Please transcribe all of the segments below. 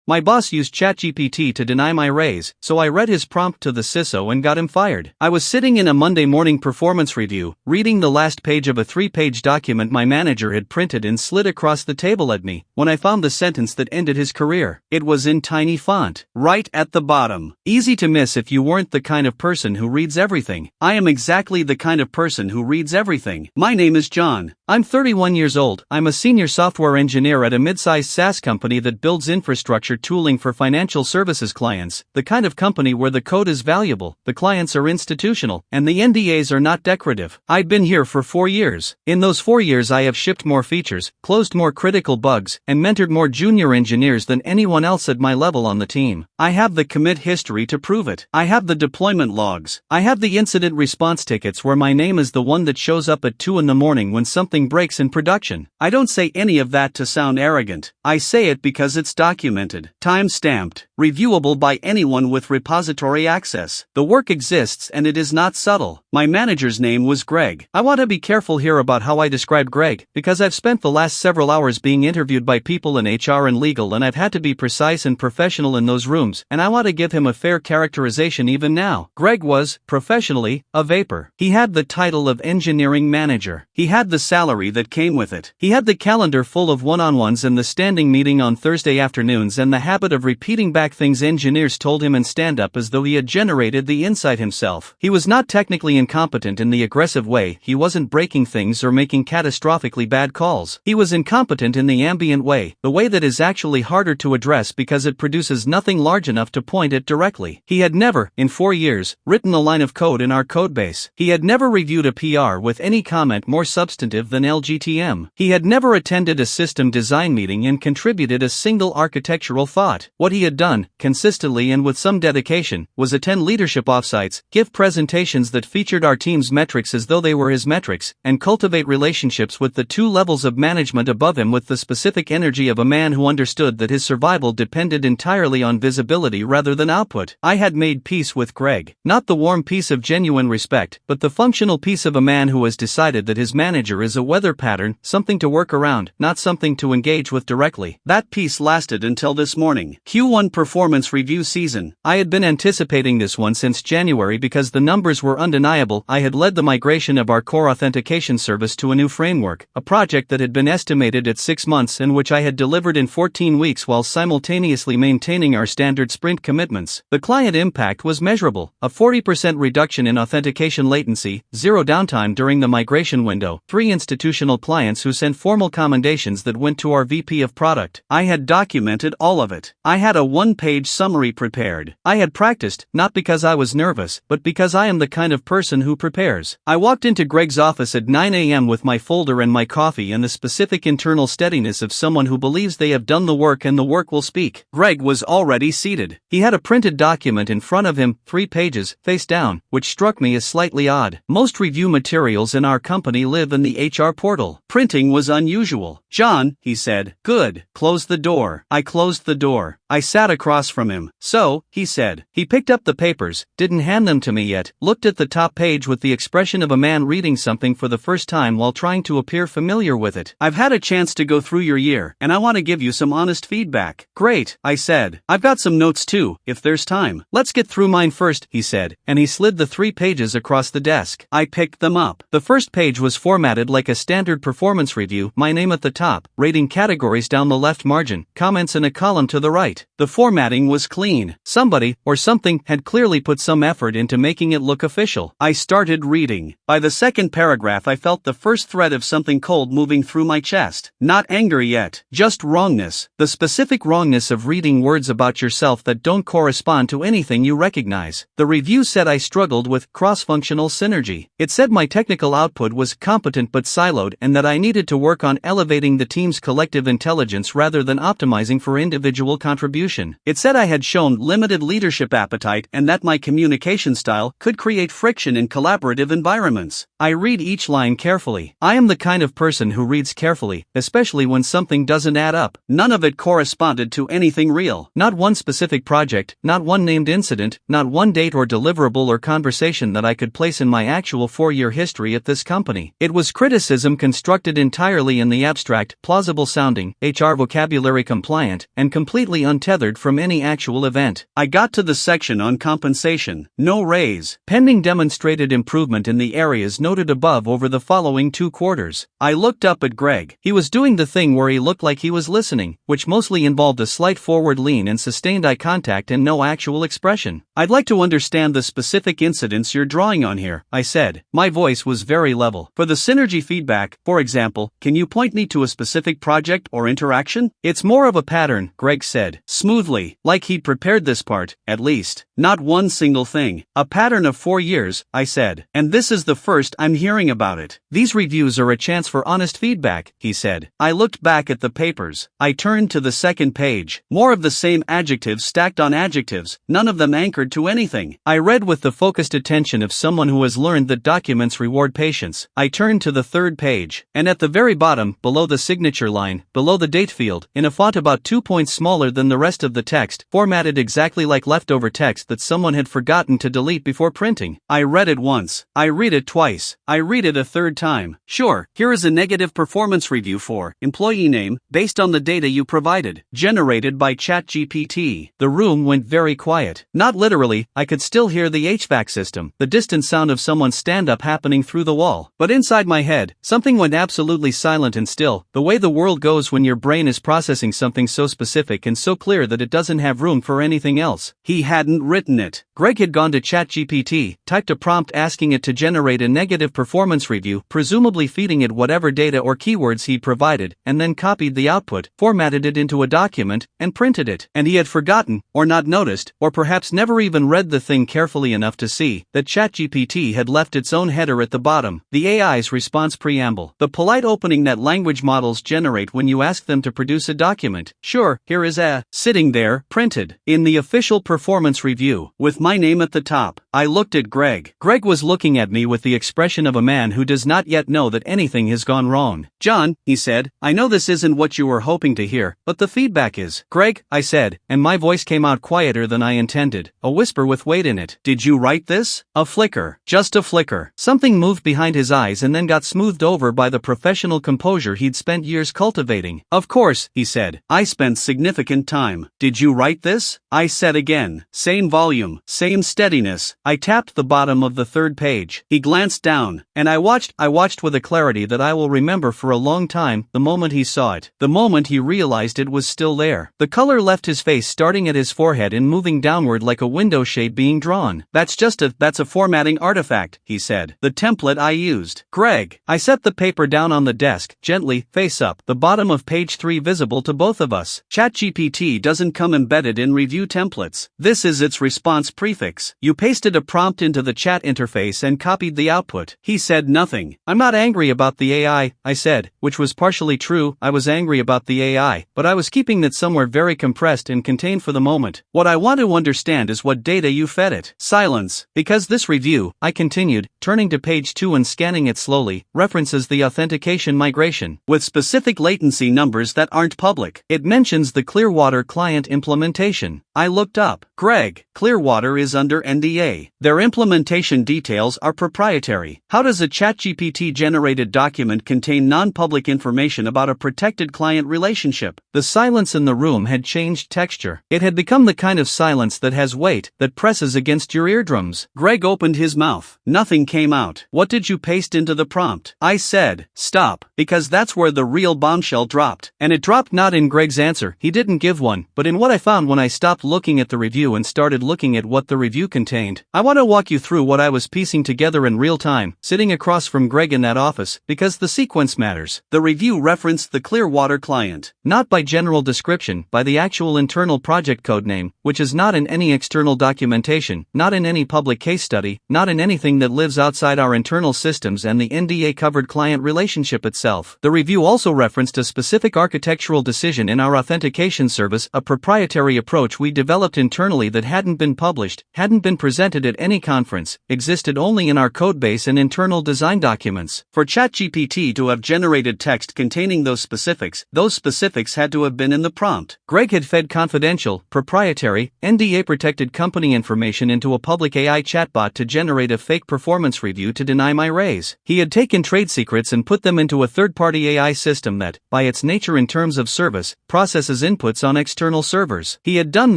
My boss used ChatGPT to deny my raise, so I read his prompt to the CISO and got him fired. I was sitting in a Monday morning performance review, reading the last page of a 3-page document my manager had printed and slid across the table at me, when I found the sentence that ended his career. It was in tiny font, right at the bottom. Easy to miss if you weren't the kind of person who reads everything. I am exactly the kind of person who reads everything. My name is John. I'm 31 years old. I'm a senior software engineer at a mid-sized SaaS company that builds infrastructure tooling for financial services clients, the kind of company where the code is valuable, the clients are institutional, and the NDAs are not decorative. I've been here for 4 years. In those 4 years I have shipped more features, closed more critical bugs, and mentored more junior engineers than anyone else at my level on the team. I have the commit history to prove it. I have the deployment logs. I have the incident response tickets where my name is the one that shows up at 2 in the morning when something breaks in production. I don't say any of that to sound arrogant. I say it because it's documented, time-stamped, reviewable by anyone with repository access. The work exists and it is not subtle. My manager's name was Greg. I want to be careful here about how I describe Greg, because I've spent the last several hours being interviewed by people in HR and legal, and I've had to be precise and professional in those rooms, and I want to give him a fair characterization even now. Greg was, professionally, a vapor. He had the title of engineering manager. He had the salary that came with it. He had the calendar full of one-on-ones and the standing meeting on Thursday afternoons and the habit of repeating back things engineers told him in stand-up as though he had generated the insight himself. He was not technically incompetent in the aggressive way. He wasn't breaking things or making catastrophically bad calls. He was incompetent in the ambient way, the way that is actually harder to address because it produces nothing large enough to point at directly. He had never, in 4 years, written a line of code in our codebase. He had never reviewed a PR with any comment more substantive than LGTM. He had never attended a system design meeting and contributed a single architectural thought. What he had done, consistently and with some dedication, was attend leadership offsites, give presentations that featured our team's metrics as though they were his metrics, and cultivate relationships with the 2 levels of management above him with the specific energy of a man who understood that his survival depended entirely on visibility rather than output. I had made peace with Greg. Not the warm peace of genuine respect, but the functional peace of a man who has decided that his manager is a weather pattern, something to work around, not something to engage with directly. That peace lasted until this morning. Q1 performance review season. I had been anticipating this one since January because the numbers were undeniable. I had led the migration of our core authentication service to a new framework, a project that had been estimated at 6 months and which I had delivered in 14 weeks while simultaneously maintaining our standard sprint commitments. The client impact was measurable: a 40% reduction in authentication latency, 0 downtime during the migration window, 3 institutional clients who sent formal commendations that went to our VP of product. I had documented all of it. I had a 1-page summary prepared. I had practiced, not because I was nervous, but because I am the kind of person who prepares. I walked into Greg's office at 9 a.m. with my folder and my coffee and the specific internal steadiness of someone who believes they have done the work and the work will speak. Greg was already seated. He had a printed document in front of him, 3 pages, face down, which struck me as slightly odd. Most review materials in our company live in the HR portal. Printing was unusual. "John," he said. "Good. Close the door." I closed the door. I sat across from him. "So," he said. He picked up the papers, didn't hand them to me yet, looked at the top page with the expression of a man reading something for the first time while trying to appear familiar with it. "I've had a chance to go through your year, and I want to give you some honest feedback." "Great," I said. "I've got some notes too, if there's time." "Let's get through mine first," he said, and he slid the 3 pages across the desk. I picked them up. The first page was formatted like a standard performance review, my name at the top, rating categories down the left margin, comments in a column to the right. The formatting was clean. Somebody, or something, had clearly put some effort into making it look official. I started reading. By the second paragraph I felt the first thread of something cold moving through my chest. Not anger yet, just wrongness. The specific wrongness of reading words about yourself that don't correspond to anything you recognize. The review said I struggled with cross-functional synergy. It said my technical output was competent but siloed and that I needed to work on elevating the team's collective intelligence rather than optimizing for individual contribution. It said I had shown limited leadership appetite and that my communication style could create friction in collaborative environments. I read each line carefully. I am the kind of person who reads carefully, especially when something doesn't add up. None of it corresponded to anything real. Not one specific project, not one named incident, not one date or deliverable or conversation that I could place in my actual 4-year history at this company. It was criticism constructed entirely in the abstract, plausible sounding, HR vocabulary compliant, and completely untethered from any actual event. I got to the section on compensation. No raise. Pending demonstrated improvement in the areas noted above over the following 2 quarters. I looked up at Greg. He was doing the thing where he looked like he was listening, which mostly involved a slight forward lean and sustained eye contact and no actual expression. I'd like to understand the specific incidents you're drawing on here, I said. My voice was very level. For the synergy feedback, for example, can you point me to a specific project or interaction? It's more of a pattern, Greg said, smoothly, like he'd prepared this part, at least. Not one single thing. A pattern of 4 years, I said. And this is the first I'm hearing about it. These reviews are a chance for honest feedback, he said. I looked back at the papers. I turned to the second page. More of the same adjectives stacked on adjectives, none of them anchored to anything. I read with the focused attention of someone who has learned that documents reward patience. I turned to the third page, and at the very bottom, below the signature line, below the date field, in a font about 2 points smaller than the rest of the text, formatted exactly like leftover text that someone had forgotten to delete before printing. I read it once. I read it twice. I read it a third time. Sure, here is a negative performance review for employee name, based on the data you provided, generated by ChatGPT. The room went very quiet. Not literally, I could still hear the HVAC system, the distant sound of someone's stand-up happening through the wall. But inside my head, something went absolutely silent and still, the way the world goes when your brain is processing something so specific and so clear that it doesn't have room for anything else. He hadn't written it. Greg had gone to ChatGPT, typed a prompt asking it to generate a negative performance review, presumably feeding it whatever data or keywords he'd provided, and then copied the output, formatted it into a document, and printed it. And he had forgotten, or not noticed, or perhaps never even read the thing carefully enough to see, that ChatGPT had left its own header at the bottom, the AI's response preamble, the polite opening that language models generate when you ask them to produce a document. Sure, here is a, sitting there, printed, in the official performance review, with my name at the top. I looked at Greg. Greg was looking at me with the expression of a man who does not yet know that anything has gone wrong. John, he said, I know this isn't what you were hoping to hear, but the feedback is. Greg, I said, and my voice came out quieter than I intended, a whisper with weight in it. Did you write this? A flicker. Just a flicker. Something moved behind his eyes and then got smoothed over by the professional composure he'd spent years cultivating. Of course, he said. I spent significant time. Did you write this? I said again. Same volume, same steadiness. I tapped the bottom of the third page. He glanced down, and I watched with a clarity that I will remember for a long time, the moment he saw it. The moment he realized it was still there. The color left his face, starting at his forehead and moving downward like a window shade being drawn. That's a formatting artifact, he said. The template I used. Greg. I set the paper down on the desk, gently, face up, the bottom of page 3 visible to both of us. ChatGPT doesn't come embedded in review templates. This is its response prefix. You pasted a prompt into the chat interface and copied the output. He said nothing. I'm not angry about the AI, I said, which was partially true. I was angry about the AI, but I was keeping that somewhere very compressed and contained for the moment. What I want to understand is what data you fed it. Silence. Because this review, I continued, turning to page 2 and scanning it slowly, references the authentication migration, with specific latency numbers that aren't public. It mentions the Clearwater client implementation. I looked up. Greg, Clearwater is under NDA. Their implementation details are proprietary. How does a ChatGPT-generated document contain non-public information about a protected client relationship? The silence in the room had changed texture. It had become the kind of silence that has weight, that presses against your eardrums. Greg opened his mouth. Nothing came out. What did you paste into the prompt? I said, stop, because that's where the real bombshell dropped. And it dropped not in Greg's answer, he didn't give one, but in what I found when I stopped looking at the review and started looking at what the review contained. I want to walk you through what I was piecing together in real time, sitting across from Greg in that office, because the sequence matters. The review referenced the Clearwater client. Not by general description, by the actual internal project code name, which is not in any external documentation, not in any public case study, not in anything that lives outside our internal systems and the NDA-covered client relationship itself. The review also referenced a specific architectural decision in our authentication service, a proprietary approach we developed internally that hadn't been published, hadn't been presented at any conference, existed only in our codebase and internal design documents. For ChatGPT to have generated text containing those specifics had to have been in the prompt. Greg had fed confidential, proprietary, NDA-protected company information into a public AI chatbot to generate a fake performance review to deny my raise. He had taken trade secrets and put them into a third-party AI system that, by its nature in terms of service, processes inputs on external servers. He had done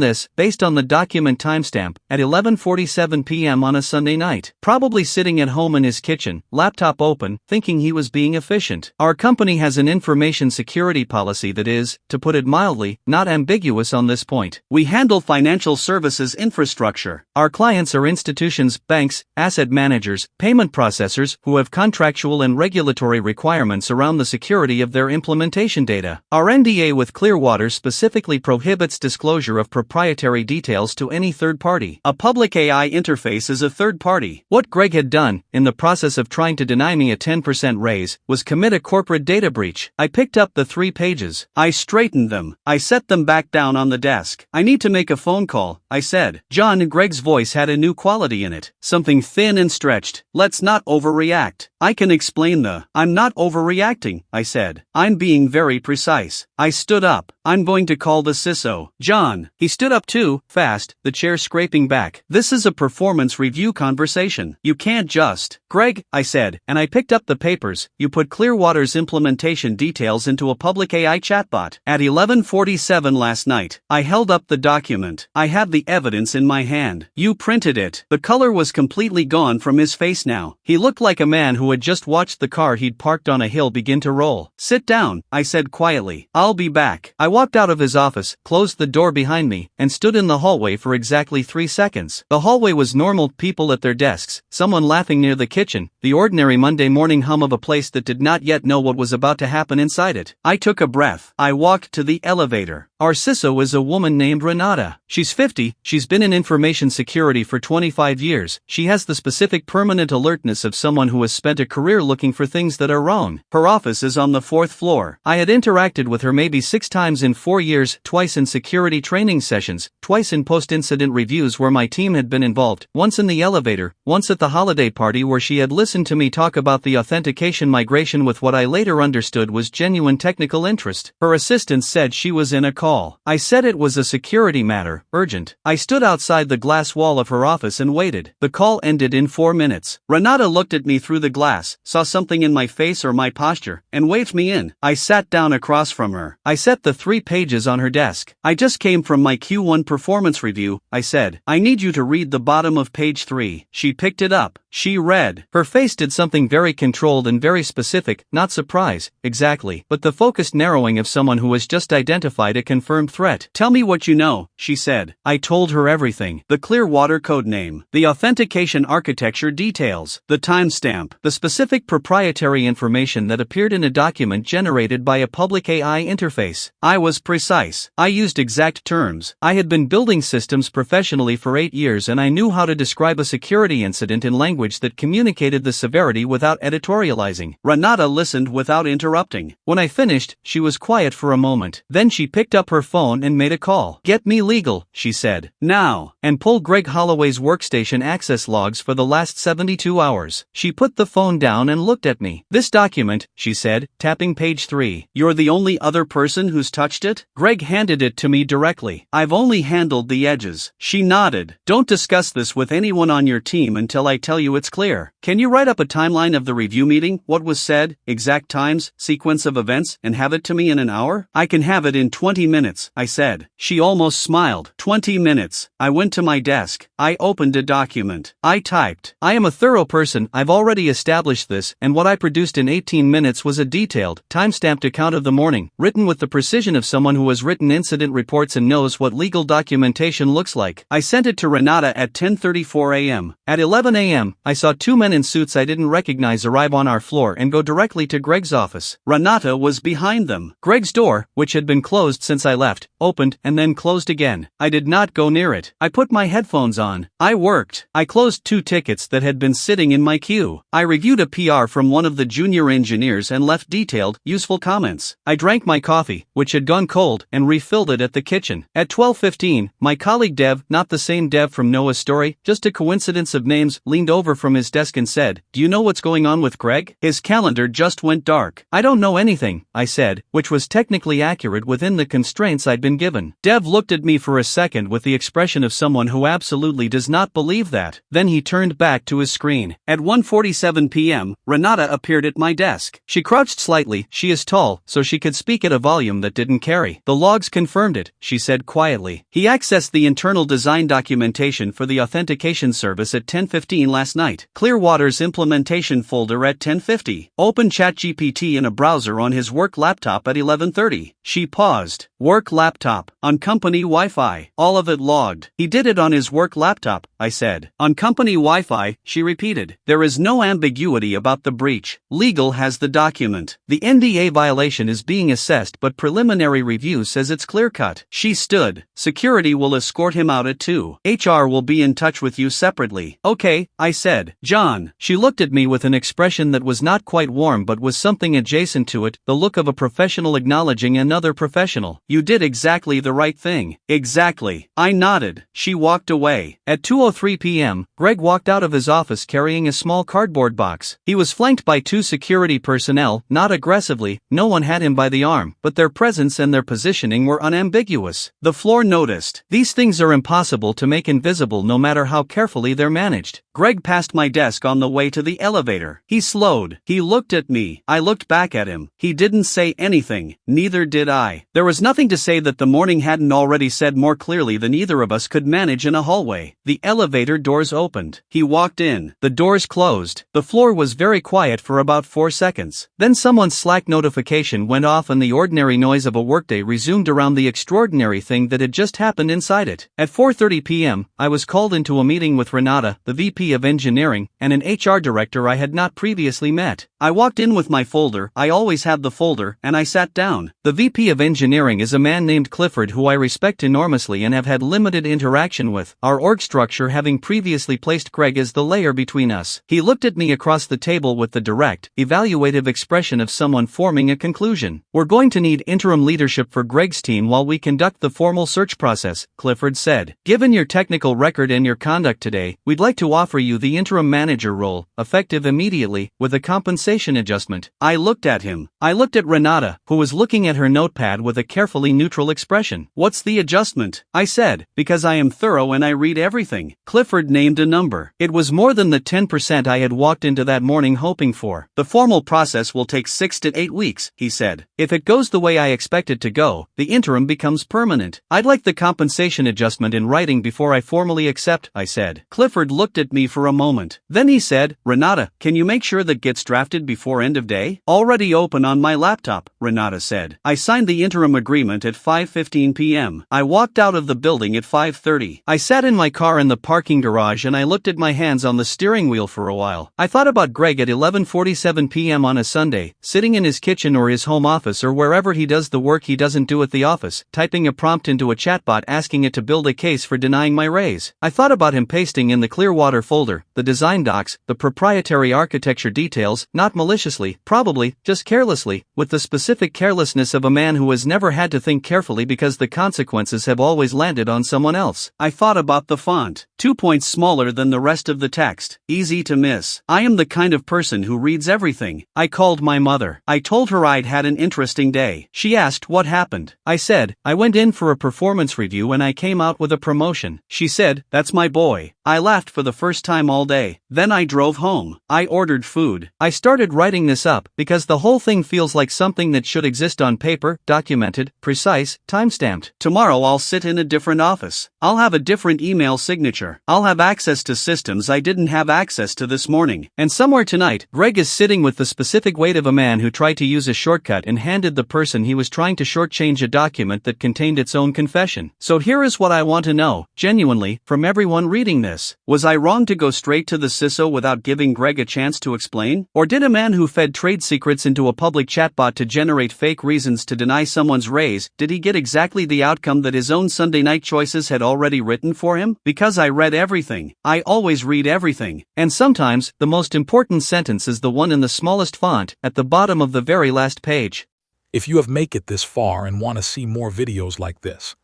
this, based on the document timestamp, at 11:47 p.m. on a Sunday night. Probably sitting at home in his kitchen, laptop open, thinking he was being efficient. Our company has an information security policy that is, to put it mildly, not ambiguous on this point. We handle financial services infrastructure. Our clients are institutions, banks, asset managers, payment processors who have contractual and regulatory requirements around the security of their implementation data. Our NDA with Clearwater specifically prohibits disclosure of proprietary details to any third party. A public AI interface is a third party. What Greg had done, in the process of trying to deny me a 10% raise, was commit a corporate data breach. I picked up the 3 pages. I straightened them. I set them back down on the desk. I need to make a phone call, I said. John. Greg's voice had a new quality in it. Something thin and stretched. Let's not overreact. I can explain I'm not overreacting, I said. I'm being very precise. I stood up. I'm going to call the CISO. John. He stood up too, fast, the chair scraping back. This is a performance review conversation. You can't just. Greg, I said, and I picked up the papers. You put Clearwater's implementation details into a public AI chatbot. At 11:47 last night, I held up the document. I have the evidence in my hand. You printed it. The color was completely gone from his face now. He looked like a man who had just watched the car he'd parked on a hill begin to roll. Sit down, I said quietly. I'll be back. I walked out of his office, closed the door behind me, and stood in the hallway for exactly 3 seconds. The hallway was normal, people at their desks, someone laughing near the kitchen, the ordinary Monday morning hum of a place that did not yet know what was about to happen inside it. I took a breath. I walked to the elevator. Our CISO is a woman named Renata. She's 50, she's been in information security for 25 years. She has the specific permanent alertness of someone who has spent a career looking for things that are wrong. Her office is on the 4th floor. I had interacted with her maybe 6 times in 4 years, twice in security training sessions, twice in post-incident reviews where my team had been involved, once in the elevator, once at the holiday party where she had listened to me talk about the authentication migration with what I later understood was genuine technical interest. Her assistant said she was in a call. I said it was a security matter, urgent. I stood outside the glass wall of her office and waited. The call ended in 4 minutes. Renata looked at me through the glass, saw something in my face or my posture, and waved me in. I sat down across from her. I set the 3 pages on her desk. I just came from my Q1 performance review, I said. I need you to read the bottom of page 3. She picked it up. She read. Her face did something very controlled and very specific, not surprise, exactly, but the focused narrowing of someone who has just identified a confirmed threat. Tell me what you know, she said. I told her everything. The Clearwater codename, the authentication architecture details, the timestamp, the specific proprietary information that appeared in a document generated by a public AI interface. I was precise. I used exact terms. I had been building systems professionally for 8 years and I knew how to describe a security incident in language that communicated the severity without editorializing. Renata listened without interrupting. When I finished, she was quiet for a moment. Then she picked up her phone and made a call. Get me legal, she said. Now. And pull Greg Holloway's workstation access logs for the last 72 hours. She put the phone down and looked at me. This document, she said, tapping page 3. You're the only other person who's touched it? Greg handed it to me directly. I've only handled the edges. She nodded. Don't discuss this with anyone on your team until I tell you it's clear. Can you write up a timeline of the review meeting, what was said, exact times, sequence of events, and have it to me in an hour? I can have it in 20 minutes, I said. She almost smiled. 20 minutes. I went to my desk. I opened a document. I typed. I am a thorough person, I've already established this, and what I produced in 18 minutes was a detailed, time-stamped account of the morning, written with the precision of someone who has written incident reports and knows what legal documentation looks like. I sent it to Renata at 10:34 a.m. At 11 a.m., I saw 2 men in suits I didn't recognize arrive on our floor and go directly to Greg's office. Renata was behind them. Greg's door, which had been closed since I left, opened and then closed again. I did not go near it. I put my headphones on. I worked. I closed 2 tickets that had been sitting in my queue. I reviewed a PR from one of the junior engineers and left detailed, useful comments. I drank my coffee, which had gone cold, and refilled it at the kitchen. At 12:15, my colleague Dev, not the same Dev from Noah's story, just a coincidence of names, leaned over from his desk and said, "Do you know what's going on with Greg?" His calendar just went dark. "I don't know anything," I said, which was technically accurate within the constraints I'd been given. Dev looked at me for a second with the expression of someone who absolutely does not believe that. Then he turned back to his screen. At 1:47 p.m., Renata appeared at my desk. She crouched slightly. She is tall, so she could speak at a volume that didn't carry. "The logs confirmed it," she said quietly. "He accessed the internal design documentation for the authentication service at 10:15 last night. Clearwater's implementation folder at 10:50. Open ChatGPT in a browser on his work laptop at 11:30. She paused. "Work laptop. On company Wi-Fi. All of it logged." "He did it on his work laptop," I said. "On company Wi-Fi," she repeated. "There is no ambiguity about the breach. Legal has the document. The NDA violation is being assessed, but preliminary review says it's clear-cut." She stood. "Security will escort him out at 2. HR will be in touch with you separately." "Okay," I said. "John." She looked at me with an expression that was not quite warm but was something adjacent to it, the look of a professional acknowledging another professional. "You did exactly the right thing." "Exactly." I nodded. She walked away. At 2:03 p.m., Greg walked out of his office carrying a small cardboard box. He was flanked by 2 security personnel, not aggressively, no one had him by the arm, but their presence and their positioning were unambiguous. The floor noticed. These things are impossible to make invisible no matter how carefully they're managed. Greg passed my desk on the way to the elevator. He slowed. He looked at me. I looked back at him. He didn't say anything. Neither did I. There was nothing to say that the morning hadn't already said more clearly than either of us could manage in a hallway. The elevator doors opened. He walked in. The doors closed. The floor was very quiet for about 4 seconds. Then someone's Slack notification went off and the ordinary noise of a workday resumed around the extraordinary thing that had just happened inside it. At 4:30 p.m., I was called into a meeting with Renata, the VP of Engineering, and an HR director I had not previously met. I walked in with my folder, I always have the folder, and I sat down. The VP of Engineering is a man named Clifford who I respect enormously and have had limited interaction with, our org structure having previously placed Greg as the layer between us. He looked at me across the table with the direct, evaluative expression of someone forming a conclusion. "We're going to need interim leadership for Greg's team while we conduct the formal search process," Clifford said. "Given your technical record and your conduct today, we'd like to offer you the interim manager role, effective immediately, with a compensation adjustment." I looked at him. I looked at Renata, who was looking at her notepad with a carefully neutral expression. "What's the adjustment?" I said, because I am thorough and I read everything. Clifford named a number. It was more than the 10% I had walked into that morning hoping for. "The formal process will take 6 to 8 weeks, he said. "If it goes the way I expect it to go, the interim becomes permanent. I'd like the compensation adjustment in writing before I formally accept," I said. Clifford looked at me for a moment. Then he said, "Renata, can you make sure that gets drafted before end of day?" "Already open on my laptop," Renata said. I signed the interim agreement at 5:15 p.m. I walked out of the building at 5:30. I sat in my car in the parking garage and I looked at my hands on the steering wheel for a while. I thought about Greg at 11:47 p.m. on a Sunday, sitting in his kitchen or his home office or wherever he does the work he doesn't do at the office, typing a prompt into a chatbot asking it to build a case for denying my raise. I thought about him pasting in the Clearwater folder, the design docs, the proprietary architecture details, not maliciously, probably, just carelessly, with the specific carelessness of a man who has never had to think carefully because the consequences have always landed on someone else. I thought about the font, 2 points smaller than the rest of the text, easy to miss. I am the kind of person who reads everything. I called my mother. I told her I'd had an interesting day. She asked what happened. I said, I went in for a performance review and I came out with a promotion. She said, "That's my boy." I laughed for the first time all day. Then I drove home. I ordered food. I started writing this up because the whole thing feels like something that should exist on paper, documented, precise, timestamped. Tomorrow I'll sit in a different office. I'll have a different email signature. I'll have access to systems I didn't have access to this morning. And somewhere tonight, Greg is sitting with the specific weight of a man who tried to use a shortcut and handed the person he was trying to shortchange a document that contained its own confession. So here is what I want to know, genuinely, from everyone reading this. Was I wrong to go straight to the CISO without giving Greg a chance to explain? Or did a man who fed trade secrets into a public chatbot to generate fake reasons to deny someone's raise, did he get exactly the outcome that his own Sunday night choices had already written for him? Because I read everything. I always read everything. And sometimes, the most important sentence is the one in the smallest font, at the bottom of the very last page. If you have made it this far and want to see more videos like this,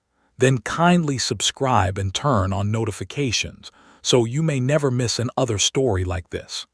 Then kindly subscribe and turn on notifications so you may never miss another story like this.